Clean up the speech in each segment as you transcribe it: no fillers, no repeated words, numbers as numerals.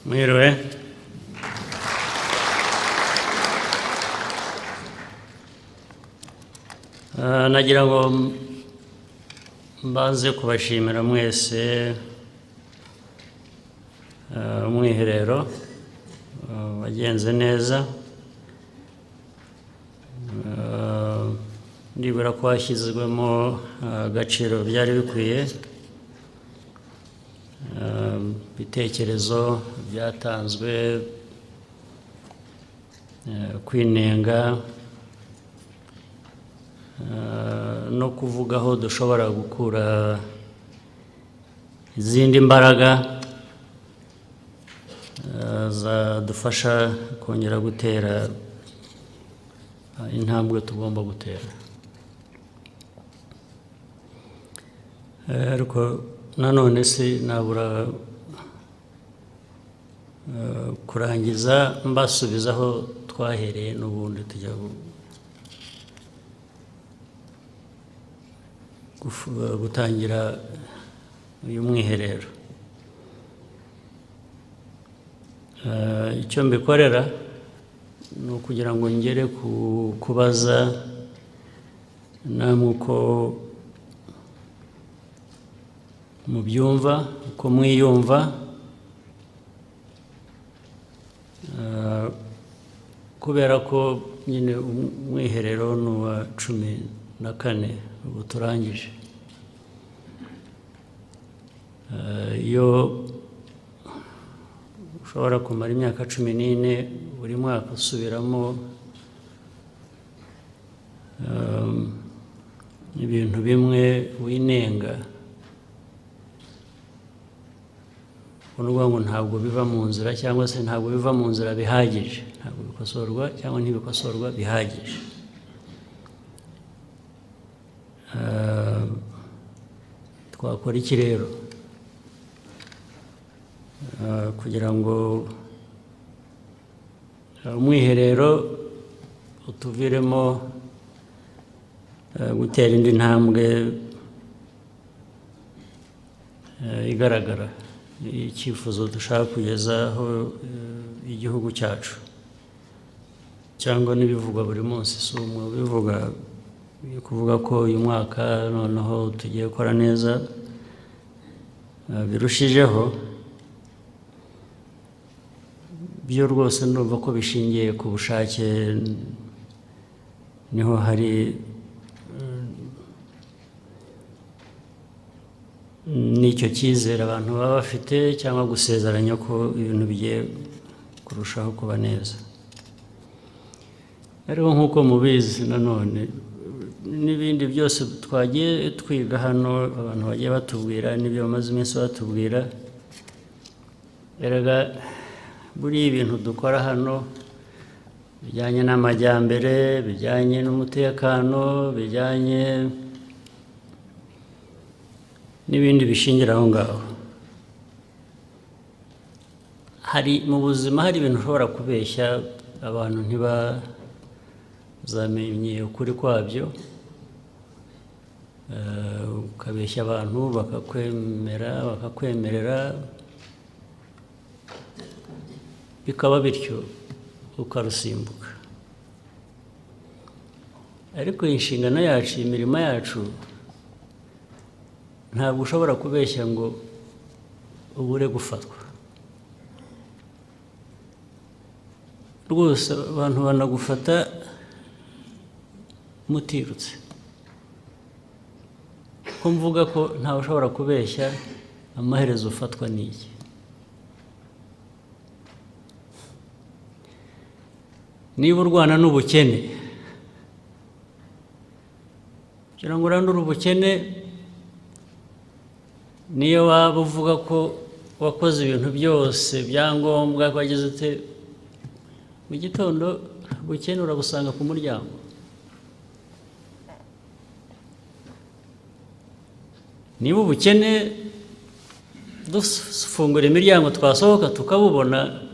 Mwiriwe. Nagira ngo mbanze kubashimira mwese umwiherero wagenze neza. Ndibura ko hashyizwemo agaciro byari bikwiye, ibitekerezo byatanzwe, kwinenga no kuvuga aho dushobora gukura izindi mbaraga zadufasha kongera gutera intambwe tugomba gutera. Ariko nanone nabura kurangiza mbasubiza aho twahereye n'ubundi tujya gutangira uyu mwiherero. Icyo mbikorera ni ukugira ngo ngere kubaza namwe uko mubyumva, uko mwiyumva, kubera ko nyine umwiherero ni uwa 14 ubu turangije. Iyo ushobora kumara imyaka 14 buri mwaka usubiramo ibintu bimwe winenga, uvuga ngo ntabwo biva mu nzira cyangwa se ntabwo biva mu nzira bihagije, ntabwo bikosorwa cyangwa ntibikosorwa bihagije. Twakora iki rero kugira ngo umwiherero utuviremo gutera indi ntambwe igaragara, icyifuzo dushaka kugezaho igihugu cyacu, cyangwa n'ibivugwa buri munsi. Si umwe ubivuga, kuvuga ko uyu mwaka noneho tugiye gukora neza birushijeho, byo rwose ndumva ko bishingiye ku bushake, niho hari n'icyo cyizere abantu baba bafite, cyangwa gusezeranya ko ibintu bigiye kurushaho kuba neza. Ariko nk'uko mubizi nanone n'ibindi byose twagiye twiga hano, abantu bagiye batubwira n'ibyo bamaze iminsi batubwira, erega buriya ibintu dukora hano bijyanye n'amajyambere, bijyanye n'umutekano, bijyanye n'ibindi bishingira aho ngaho, hari mu buzima hari ibintu ushobora kubeshya abantu ntibazamenye ukuri kwabyo, ukabeshya abantu bakakwemerera bikaba bityo ukarusimbuka. Ariko inshingano yacu, imirimo yacu, ntabwo ushobora kubeshya ngo ubure gufatwa. Rwose abantu banagufata mutirutse. Ko mvuga ko ntawe ushobora kubeshya, amaherezo ufatwa n'iki? Niba urwana n'ubukene, kugira ngo urandure ubukene, niyo waba uvuga ko wakoze ibintu byose byangombwa, wagize ute, mu gitondo ubukene urabusanga ku muryango. Niba ubukene dufungura imiryango twasohoka tukabubona,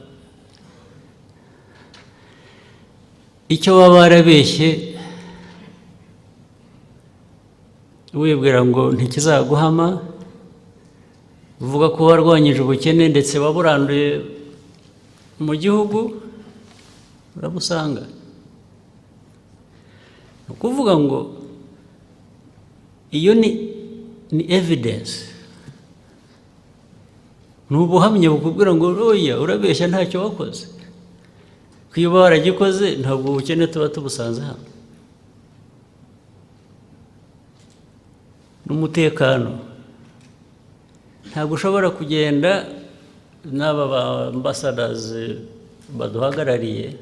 icyo waba warabeshye wibwira ngo ntikizaguhama, uvuga ko warwanyije ubukene ndetse waburanduye mu gihugu urabusanga. Ni ukuvuga ngo iyo ni evidence, ni ubuhamya bukubwira ngo oya urabeshya ntacyo wakoze. Iyo uba waragikoze ntabwo ubukene tuba tubusanze hano. N'umutekano ntabwo ushobora kugenda n'aba ba ambassadors baduhagarariye,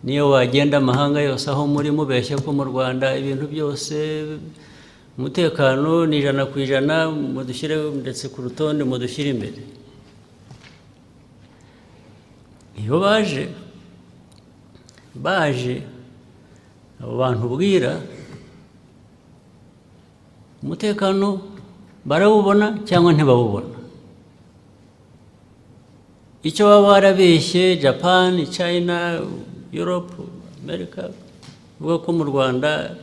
niyo wagenda amahanga yose aho muri mubeshya ko mu Rwanda ibintu byose umutekano ni 100%, mudushyire ndetse ku rutonde mudushyire imbere. Iyo baje abo bantu ubwira umutekano barawubona cyangwa ntibawubona. Icyo baba barabeshye Japan, China, Europe, America uvuga ko mu Rwanda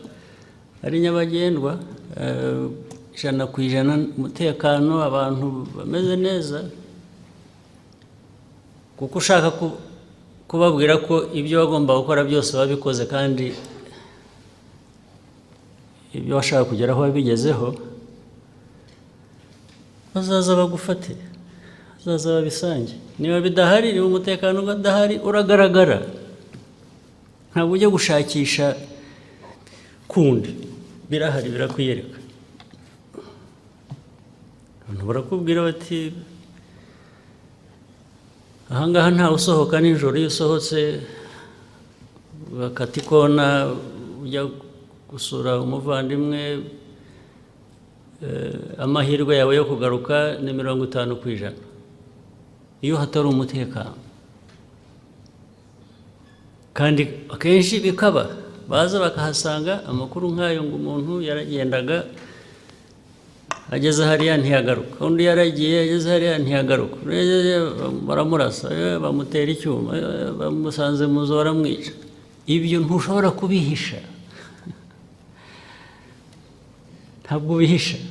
ari nyabagendwa 100% umutekano, abantu bameze neza, kuko ushaka kubabwira ko ibyo bagomba gukora byose babikoze kandi ibyo bashaka kugeraho babigezeho, bazaza bagufate, bazaza babisange. Niba bidahari, niba umutekano udahari, uragaragara. Ntabwo ujya gushakisha kundi, birahari birakwiyereka. Abantu barakubwira bati ahangaha ntawe usohoka nijoro, iyo usohotse bakata ikona ujya gusura umuvandimwe, amahirwe yawe yo kugaruka ni 50%. Iyo hatari umutekano, kandi akenshi bikaba baza bakahasanga amakuru nk'ayo ngo umuntu yaragendaga ageze hariya ntiyagaruka, undi yaragiye ageze hariya ntiyagaruka, baramurasa, bamutera icyuma, bamusanze mu nzu baramwica. Ibyo ntushobora kubihisha, ntabwo ubihisha,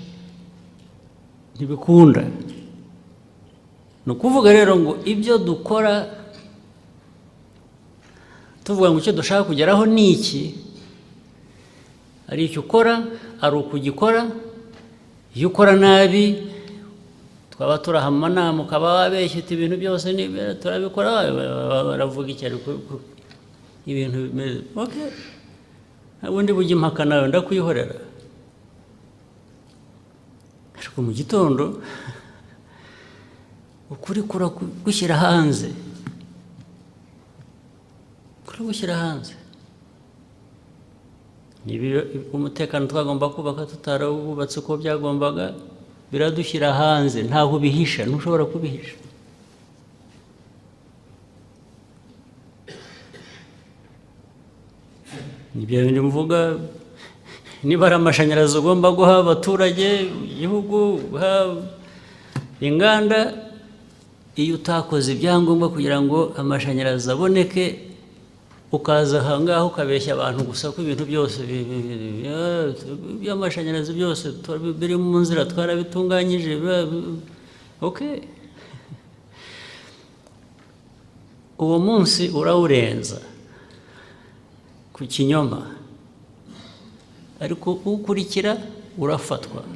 ntibikunda. Ni ukuvuga rero ngo ibyo dukora tuvuga ngo icyo dushaka kugeraho ni iki, ari icyo ukora, ari ukugikora. Iyo ukora nabi twaba turaha amanama ukaba wabeshya uti ibintu byose turabikora, baravuga iki ariko ibintu bimeze okay, ubundi bujya impaka nawe ndakwihorera. Ariko mu gitondo ukuri gushyira hanze, gushyira hanze. Umutekano twagomba kubaka tutarawubatse uko byagombaga, biradushyira hanze, ntaho ubihisha, ntushobora kubihisha. Nibyo bindi mvuga, niba ari amashanyarazi ugomba guha abaturage, igihugu, guha inganda, iyo utakoze ibyangombwa kugira ngo amashanyarazi aboneke, ukaza ahangaha ukabeshya abantu gusa ko ibintu byose by'amashanyarazi byose biri mu nzira twarabitunganyije, okay, uwo munsi urawurenza ku kinyoma, ariko ukurikira urafatwa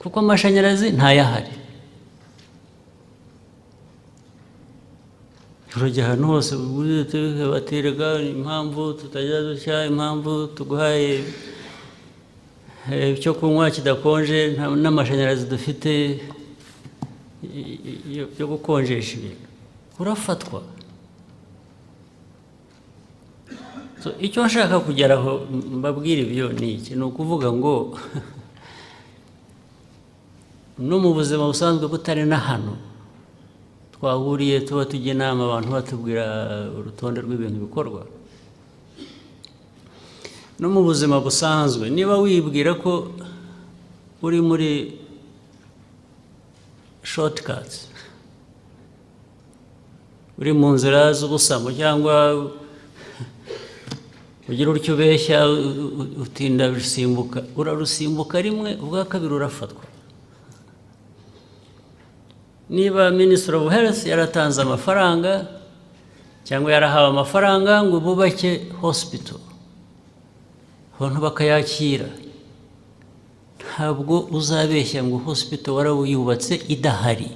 kuko amashanyarazi ntayahari. Urajya ahantu hose baterega impamvu tutajya dushya, impamvu tuguhaye icyo kunywa kidakonje, n'amashanyarazi dufite yo gukonjesha ibintu, urafatwa. Icyo nshaka kugeraho mbabwira ibyo ni iki, ni ukuvuga ngo no mu buzima busanzwe butari na hano twahuriye tuba tujya inama abantu batubwira urutonde rw'ibintu bikorwa. No mu buzima busanzwe niba wibwira ko uri muri shortcuts, uri mu nzira z'ubusamo, cyangwa ugira utyo ubeshya utinda rusimbuka, urarusimbuka rimwe, ubwa kabiri urafatwa. niba Ministry of Health yaratanze amafaranga cyangwa yarahawe amafaranga ngo bubake hospital abantu bakayakira, ntabwo uzabeshya ngo hospital warawubatse idahari.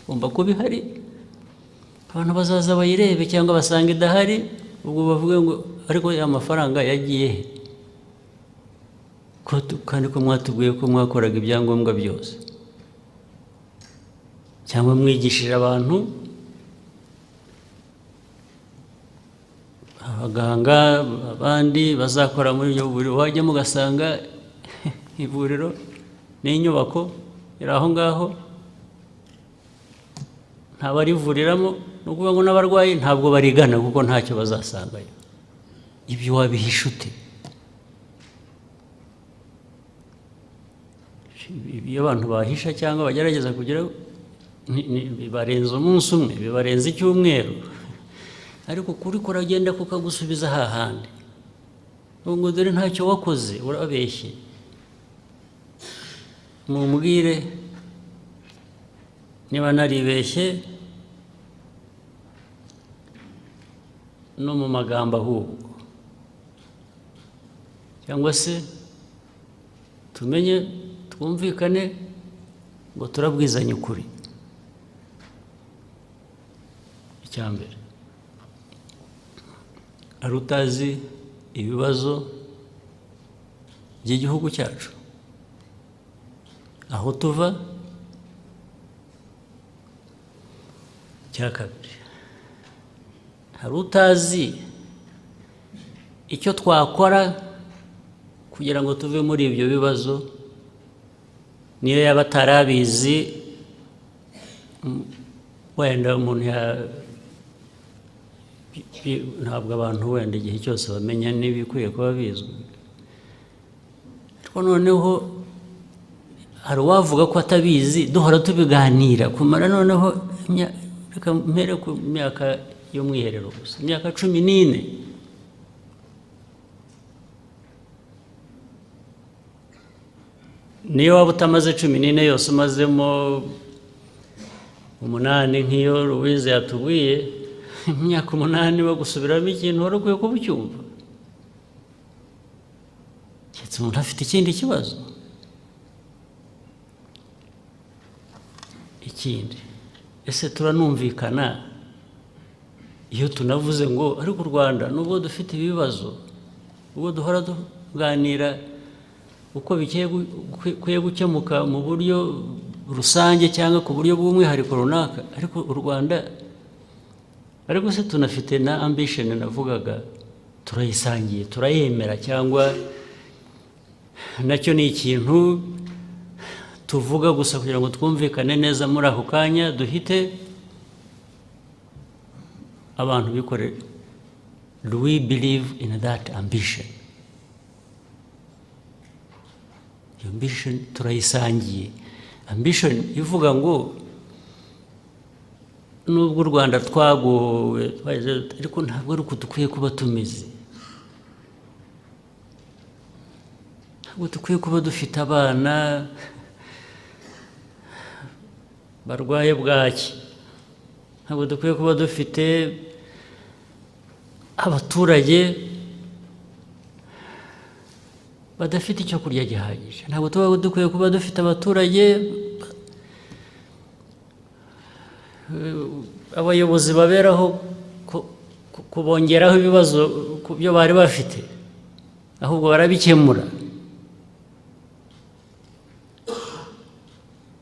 Ugomba kuba ihari, abantu bazaza bayirebe, cyangwa basanga idahari, ubwo bavuge ngo ariko ya mafaranga yagiye he? Kandi ko mwatubwiye ko mwakoraga ibyangombwa byose, cyangwa mwigishije abantu, abaganga abandi bazakora muri iryo vuriro, wajyamo ugasanga ivuriro n'inyubako iri aho ngaho ntabarivuriramo, ni ukuvuga ngo n'abarwayi ntabwo barigana kuko ntacyo bazasangayo. Ibyo wabihisha ute? Iyo abantu bahisha cyangwa bagerageza kugira bibarenze umunsi umwe, bibarenze icyumweru, ariko kuri kuragenda kukagusubiza hahandi ngo dore ntacyo wakoze, urabeshye. Mumbwire niba naribeshye no mu magambo ahubwo, cyangwa se tumenye, twumvikane ngo turabwizanye ukuri. Icya mbere, ari utazi ibibazo by'igihugu cyacu, aho tuva. Icya kabiri, hari utazi icyo twakora kugira ngo tuve muri ibyo bibazo, niyo yaba atarabizi, wenda umuntu ntabwo abantu wenda igihe cyose bamenya n'ibikwiye kuba bizwi, ariko noneho hari uwavuga ko atabizi, duhora tubiganira kumara noneho reka mpere ku myaka y'umwiherero gusa, imyaka 14. Niyo waba utamaze 14 yose, umazemo 8 nk'iyo Louise yatubwiye, imyaka 8 bagusubiramo ikintu wari ukwiye kuba ucyumva, keretse umuntu afite ikindi kibazo. Ikindi, ese turanumvikana iyo tunavuze ngo ariko u Rwanda nubwo dufite ibibazo, ubwo duhora tuganira uko bikwiye gukemuka mu buryo rusange cyangwa ku buryo bw'umwihariko runaka, ariko u Rwanda, ariko se tunafite na ambition navugaga, turayisangiye, turayemera, cyangwa nacyo ni ikintu tuvuga gusa kugira ngo twumvikane neza muri ako kanya, duhite abantu bikorera. Do we believe in that ambition? Ambition turayisangiye. Ambition ivuga ngo nubwo u Rwanda twagowe, ariko ntabwo ari uko dukwiye kuba tumeze, ntabwo dukwiye kuba dufite abana barwaye bwaki, ntabwo dukwiye kuba dufite abaturage badafite icyo kurya gihagije, ntabwo tuba dukwiye kuba dufite abaturage, abayobozi baberaho kubongeraho ibibazo ku byo bari bafite, ahubwo barabikemura.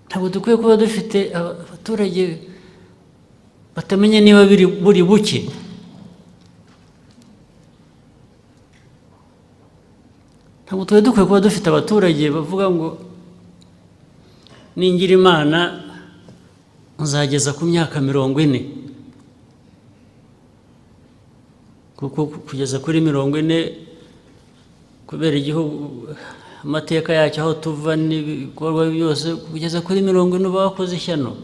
Ntabwo dukwiye kuba dufite abaturage batamenya niba buri buke. Ntabwo tuba dukwiye kuba dufite abaturage bavuga ngo ningira Imana nzageza ku myaka 40, kuko kugeza kuri 40 kubera igihugu amateka yacyo aho tuva n'ibikorwa byose, kugeza kuri 40 bakoze ishyano.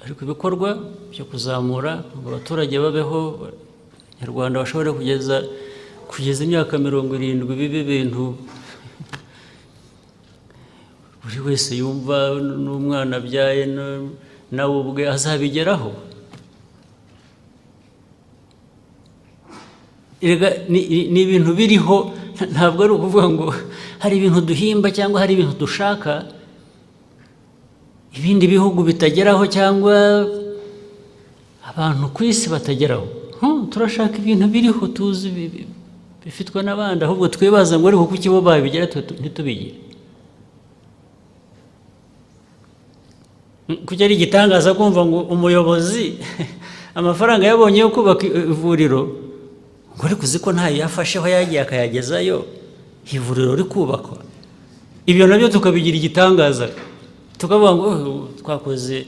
Ariko ibikorwa byo kuzamura ngo abaturage babeho, Abanyarwanda bashobora kugeza imyaka 70 bibe ibintu buri wese yumva n'umwana abyaye nawe ubwe azabigeraho. Ni ibintu biriho, ntabwo ari ukuvuga ngo hari ibintu duhimba cyangwa hari ibintu dushaka ibindi bihugu bitageraho cyangwa abantu ku isi batageraho. Turashaka ibintu biriho tuzi bifitwe n'abandi, ahubwo twibaza ngo ariko kuki bo babigera ntitubigire. Kuki ari igitangaza kumva ngo umuyobozi amafaranga yabonye yo kubaka ivuriro, ngo ariko uzi ko ntayo yafasheho yagiye akayagezayo ivuriro rikubakwa. Ibyo nabyo tukabigira igitangaza, tukavuga ngo twakoze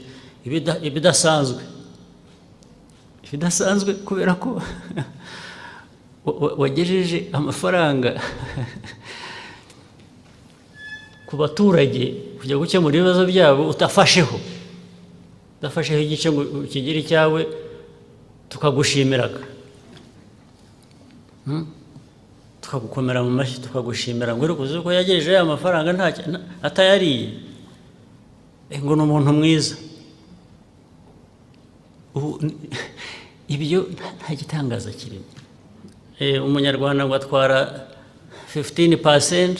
ibidasanzwe kubera ko wagejeje amafaranga ku baturage kujya gukemura ibibazo byabo udafasheho igice ngo ukigire icyawe, tukagushimiraga, tukagukomera mu mashyi tukagushimira ngo ariko uzi ko yagejeje aya mafaranga atayariye, ngo ni umuntu mwiza. Ibyo nta gitangaza kirimo. Umunyarwanda ngo atwara 15%,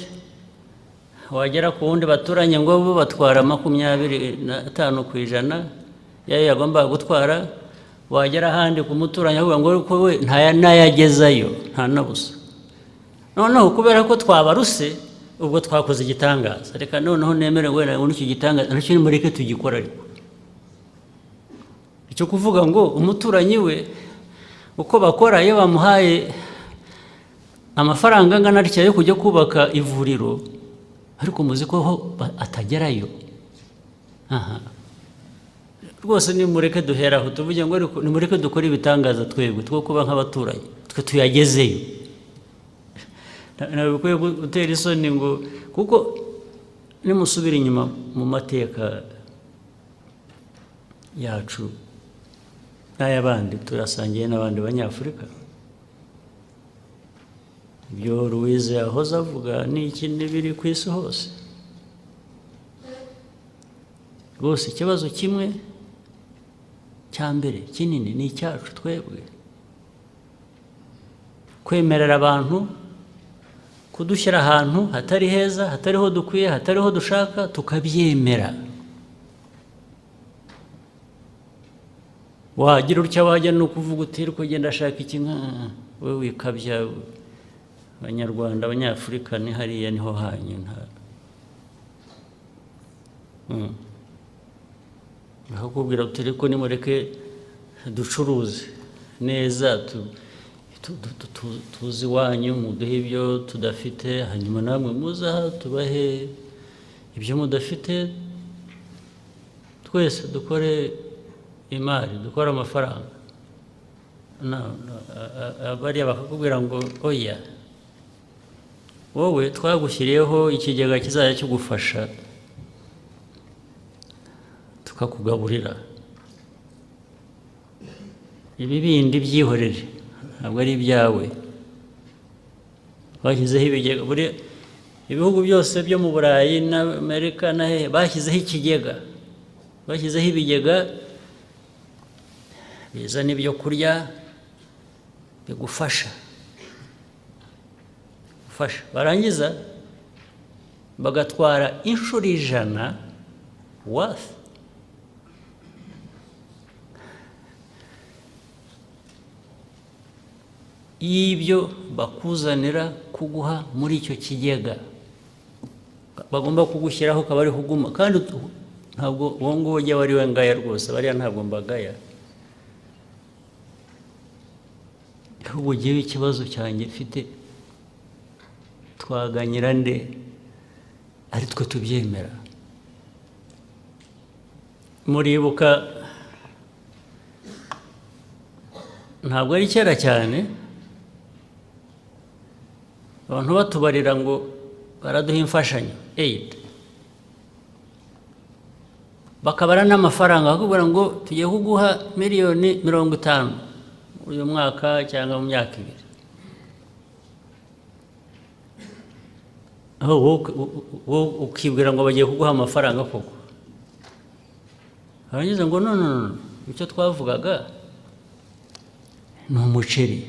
wagera ku wundi baturanye ngo bo batwara 25% yayo yagombaga gutwara, wagera ahandi ku muturanye avuga ngo ariko we ntayagezayo nta na busa. Noneho kubera ko twabaruse ubwo twakoze igitangaza, reka noneho nemere wenda ngo nicyo gitangaza nacyo nimureke tugikora. Ariko icyo kuvuga ngo umuturanyi we uko bakora iyo bamuhaye amafaranga angana atya yo kujya kubaka ivuriro, ariko muzi ko atagerayo. Rwose nimureke duheraho tuvuge ngo ariko nimureke dukore ibitangaza twebwe two kuba nk'abaturanyi, twe tuyagezeyo. Ntabwo bikwiye gutera isoni ngo, kuko nimusubira inyuma mu mateka yacu n'ay'abandi, turasangiye n'abandi banyafurika. Ibyo Louise yahoze avuga ni ikindi biri ku isi hose. Rwose ikibazo kimwe cya mbere kinini ni icyacu twebwe, kwemerera abantu kudushyira ahantu hatari heza, hatariho dukwiye, hatariho dushaka, tukabyemera. Wagira utya wajya no kuvuga uti ariko genda ashaka iki, wowe wikabya. Abanyarwanda abanyafurika ni hariya niho hanyu. Bakubwira uti ariko nimureke ducuruze neza, tuzi iwanyu muduhe ibyo tudafite, hanyuma namwe muza tubahe ibyo mudafite, twese dukore imari, dukore amafaranga. Bariya bakakubwira ngo oya, wowe twagushyiriyeho ikigega kizajya kigufasha tukakugaburira, ibi bindi byihorere ntabwo ari ibyawe. Bashyizeho ibigega, ibihugu byose byo mu Burayi na Amerika na hehe bashyizeho ikigega, bashyizeho ibigega bizana ibyo kurya bigufasha, barangiza bagatwara inshuro 100 worth y'ibyo bakuzanira kuguha muri icyo kigega, bagomba kugushyiraho ukaba ariho uguma. Kandi ntabwo uwo nguwo ujya wari we ngaya rwose, bariya ntabwo mbagaya. Ahubwo ugiye ikibazo cyanjye mfite, twaganyira nde ari twe tubyemera? Muribuka ntabwo ari kera cyane abantu batubarira ngo baraduha imfashanyo aid, bakabara n'amafaranga bakubwira ngo tugiye kuguha miliyoni 50 uyu mwaka cyangwa mu myaka 2. ukibwira ngo bagiye kuguha amafaranga koko, barangiza ngo no, icyo twavugaga ni umuceri,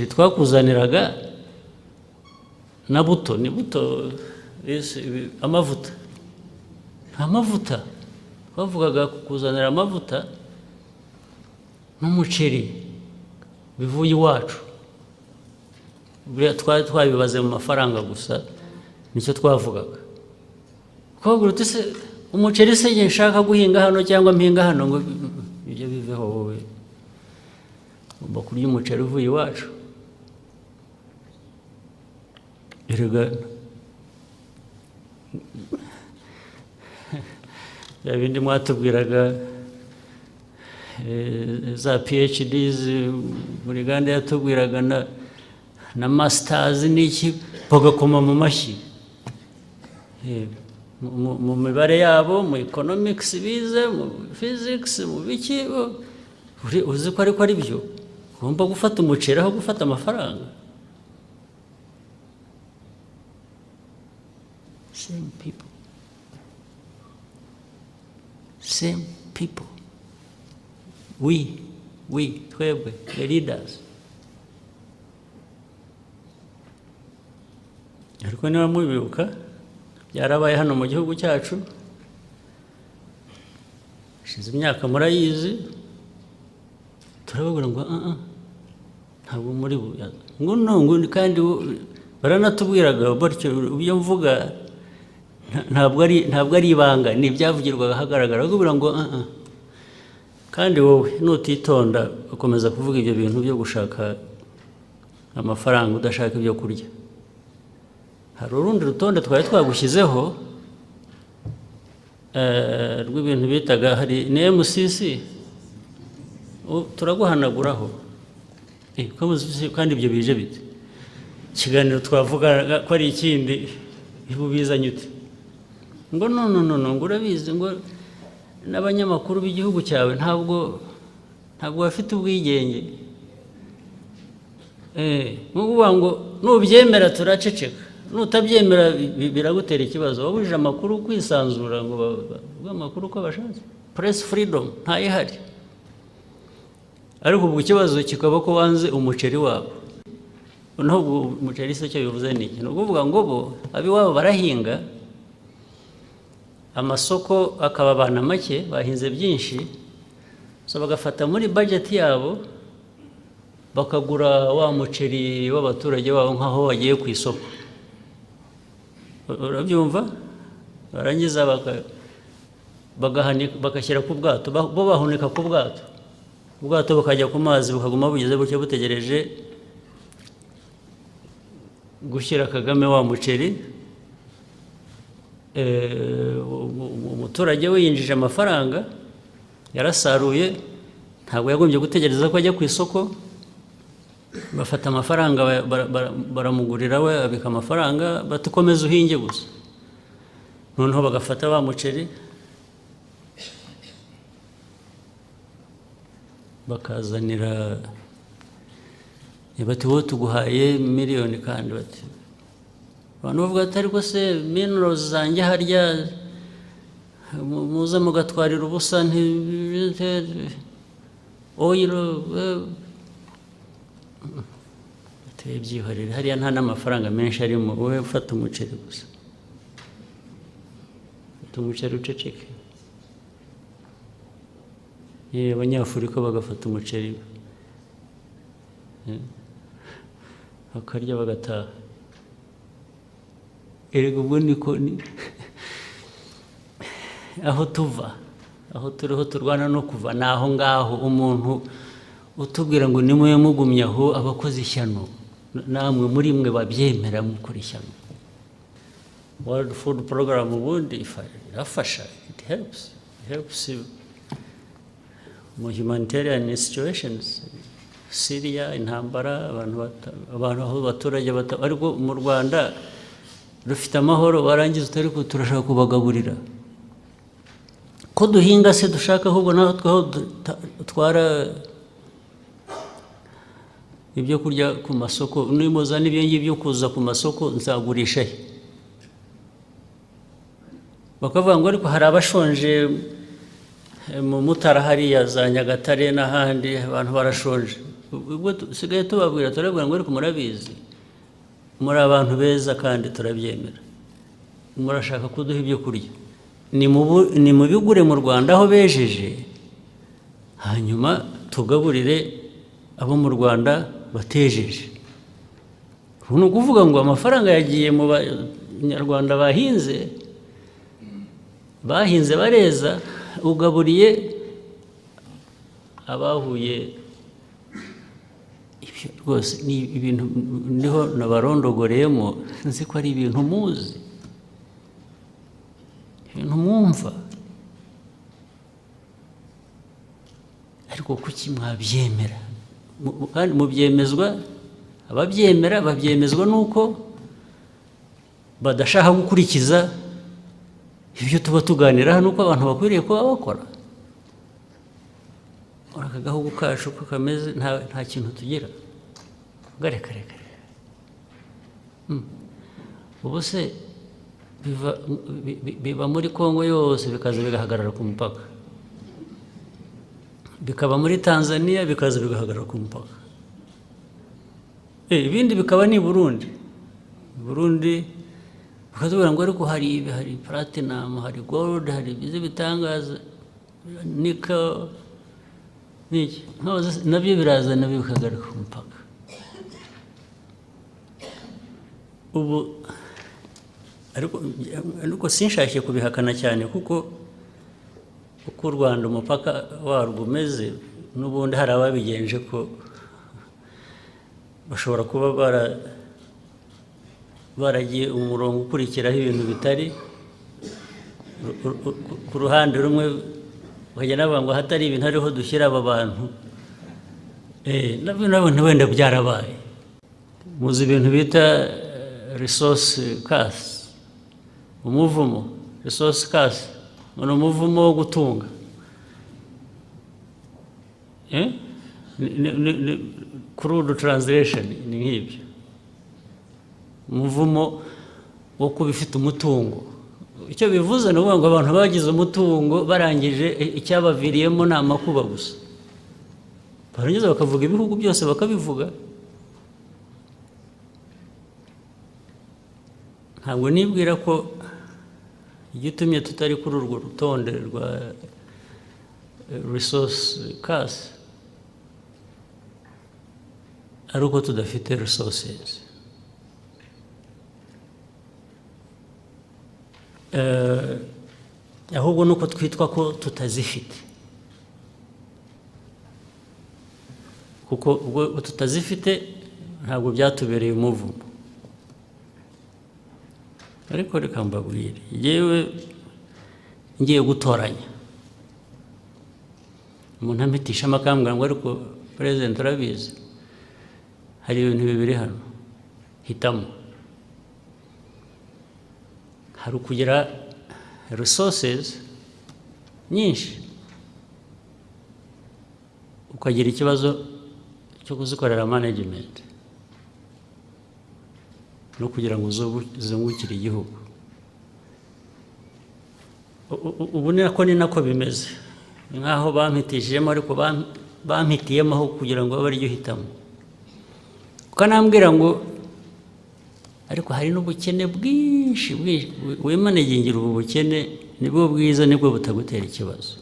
twakuzaniraga na buto, ni buto, amavuta, nta mavuta, twavugaga kukuzanira amavuta n'umuceri bivuye iwacu, twabibaze mu mafaranga gusa, nicyo twavugaga. Twabwira uti se umuceri se njye nshaka guhinga hano cyangwa mpinga hano, ngo ibyo biveho wowe, ugomba kurya umuceri uvuye iwacu. Erega bya bindi mwatubwiraga za PhDs muri Uganda yatubwiraga na masters n'iki, bagakoma mu mashyi mu mibare yabo, mu economics bize, mu physics, mu biki, uzi ko ariko ari byo ugomba gufata umuceri aho gufata amafaranga. Same people, twebwe the leaders. Ariko niba mubibuka byarabaye hano mu gihugu cyacu, hashize imyaka murayizi, turababwira ngo ntabwo muri ngo kandi baranatubwiraga batyo, ibyo mvuga ntabwo ari ibanga, ni ibyavugirwaga hagaragara, bakubwira ngo kandi wowe nutitonda ukomeza kuvuga ibyo bintu byo gushaka amafaranga udashaka ibyo kurya. Hari urundi rutonde twari twagushyizeho rw'ibintu bitaga, hari ni MCC, turaguhanaguraho kandi ibyo bije bite? Ikiganiro twavuga ko ari ikindi, ibu bizanye ute? Ngo no, ngo urabizi ngo n'abanyamakuru b'igihugu cyawe ntabwo bafite ubwigenge. Nguvuga ngo nubyemera turaceceka, nutabyemera biragutera ikibazo. Wabujije amakuru kwisanzura, ngo bavuge amakuru uko bashatse, press freedom ntayihari. Ariko ubwo ikibazo kikaba ko wanze umuceri wabo. Noneho umuceri se cyo bivuze ni iki? Ni ukuvuga ngo bo abiwabo barahinga, amasoko akababana make, bahinze byinshi, so bagafata muri budget yabo bakagura wa muceri w'abaturage babo nk'aho bagiye ku isoko. Urabyumva? Barangiza bagashyira ku bwato, bo bahunika ku bwato, ubwato bukajya ku mazi, bukaguma bugeze buke butegereje gushyira Kagame wa muceri. Umuturage we yinjije amafaranga, yarasaruye, ntabwo yagombye gutegereza ko ajya ku isoko. Bafata amafaranga baramugurira, we abika amafaranga, batukomeza uhinge gusa. Noneho bagafata wa muceri bakazanira, bati wowe tuguhaye miliyoni, kandi bati abantu bavuga ati ariko se minerals zanjye harya muze mugatwarira ubusa, oil ateye byihorere, hariya nta n'amafaranga menshi arimo, wowe ufata umuceri gusa, ufata umuceri uceceke. Abanyafurika bagafata umuceri bakarya bagataha. Erega ubwo niko aho tuva, aho turiho turwana no kuva, ni aho ngaho. Umuntu utubwira ngo nimwe mugumye aho, abakoze ishyano, namwe muri mwe babyemera mukora ishyano. World Food Program ubundi irafasha, it helps mu humanitarian situations, Syria, intambara, abantu aho abaturage ariko mu Rwanda rufite amahoro, warangiza utari ko turashaka kubagaburira. Ko duhinga se dushaka ahubwo naho twaho twara ibyo kurya ku masoko nimuza n'ibyo ngibyo kuza ku masoko nzagurisha he bakavuga ngo ariko hari abashonje mu Mutara hariya za Nyagatare n'ahandi abantu barashonje ubwo sigaye tubabwira turabwira ngo ariko murabizi muri abantu beza kandi turabyemera murashaka kuduha ibyo kurya ni mu bigure mu Rwanda aho bejeje hanyuma tugaburire abo mu Rwanda batejeje ni ukuvuga ngo amafaranga yagiye mu Banyarwanda bahinze bareza ugaburiye abahuye ibyo rwose ni ibintu niho nabarondogoreyemo nzi ko ari ibintu muzi ibintu mwumva ariko kuki mwabyemera kandi mubyemezwa ababyemera babyemezwa nuko badashaka gukurikiza ibyo tuba tuganira hano uko abantu bakwiriye kuba bakora aka gahugu kacu uko kameze nta kintu tugira reka ubu se biva muri Kongo yose bikaza bigahagarara ku mupaka bikaba muri Tanzania bikaza bigahagarara ku mupaka ibindi bikaba ni Burundi bakatubwira ngo ariko hari platinum hari gold hari ibyo bitangaza nickel niki nabyo biraza nabyo bikagaruka ku mupaka ubu ariko sinshashye kubihakana cyane kuko uko u Rwanda umupaka warwo umeze n'ubundi hari ababigenje ko bashobora kuba baragiye umurongo ukurikiraho ibintu bitari ku ruhande rumwe bakagenda bavuga ngo hatari ibintu ariho dushyira aba bantu nabyo wenda byarabaye muzi ibintu bita resource curse umuvumo resource curse ni umuvumo wo gutunga crude translation ni nk'ibyo umuvumo wo kuba ifite umutungo icyo bivuze ni ukuvuga ngo abantu bagize umutungo barangije icyabaviriyemo ni amakuba gusa barangiza bakavuga ibihugu byose bakabivuga ntabwo nibwira ko igitumye tutari kuri urwo rutonde rwa resource curse ari uko tudafite resources ahubwo nuko twitwa ko tutazifite kuko ubwo tutazifite ntabwo byatubereye umuvumo ariko reka mbabwire yewe ngiye gutoranya umuntu ampitisha amakambwa ngo ariko president urabizi hari ibintu bibiri hano hitamo hari ukugira resources nyinshi ukagira ikibazo cyo kuzikorera management no kugira ngo zungukire igihugu ubu ni nako bimeze nkaho bampitishijemo ariko bampitiyemo aho kugira ngo babe ari ryo hitamo ukanambwira ngo ariko hari n'ubukene bwinshi wimanagingira ubu bukene nibwo bwiza nibwo butagutera ikibazo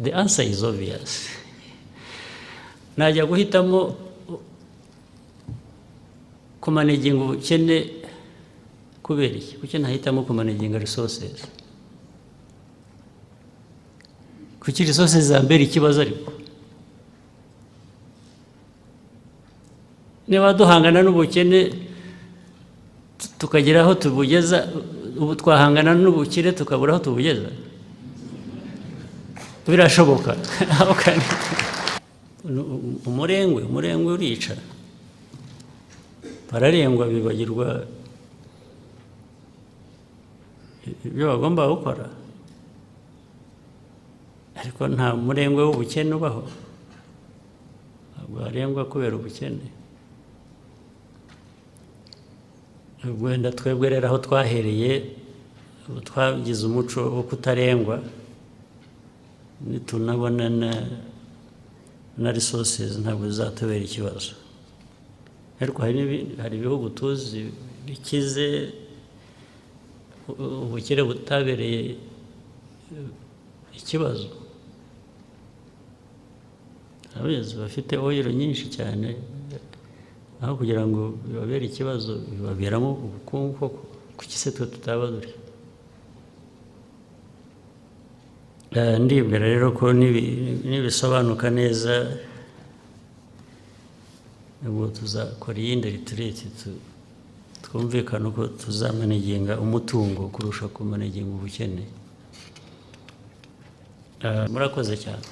the answer is obvious najya guhitamo kumanaginga ubukene kubera iki kuki nahitamo kumanaginga resources kuki resources zambera ikibazo ariko niba duhangana n'ubukene tukagera aho tubugeza ubu twahangana n'ubukire tukabura aho tubugeza birashoboka umurengwe urica bararengwa bibagirwa ibyo bagomba gukora ariko nta murengwe w'ubukene ubaho barengwa kubera ubukene. Wenda twebwe rero aho twahereye twagize umuco wo kutarengwa, nitunabona na resources ntabwo bizatubera ikibazo. Ariko hari ibihugu tuzi bikize ubukire butabereye ikibazo, abayobozi bafite oil nyinshi cyane, aho kugira ngo bibabere ikibazo bibaberamo ubukungu koko. Kuki se twe tutaba duri? Ndibwira rero ko nibisobanuka neza ubwo tuzakora iyindi retreat twumvikana uko tuzamanaginga umutungo kurusha kumanaginga ubukene. Murakoze cyane.